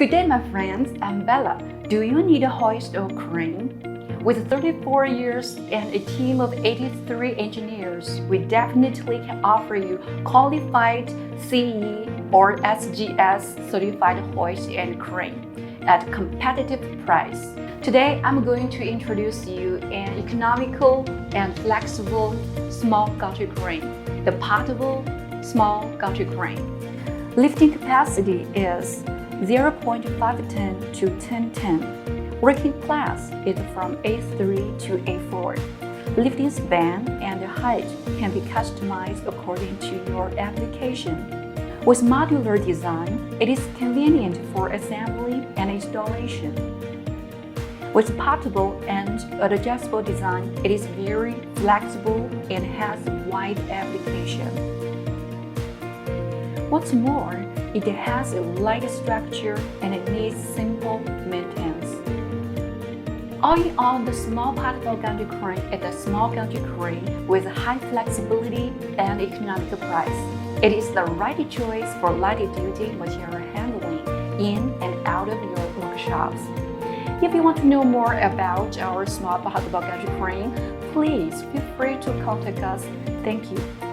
Good day, my friends. I'm Bella. Do you need a hoist or crane? With 34 years and a team of 83 engineers, we definitely can offer you qualified CE or SGS certified hoist and crane at a competitive price. Today, I'm going to introduce you an economical and flexible small gantry crane, the portable small gantry crane. Lifting capacity is 0.5 to 1010. Working class is from A3 to A4. Lifting span and height can be customized according to your application. With modular design, it is convenient for assembly and installation. With portable and adjustable design, it is very flexible and has wide application. What's more, it has a light structure and it needs simple maintenance. All in all, the small portable gantry crane is a small gantry crane with high flexibility and economical price. It is the right choice for light-duty material handling in and out of your workshops. If you want to know more about our small portable gantry crane, please feel free to contact us. Thank you.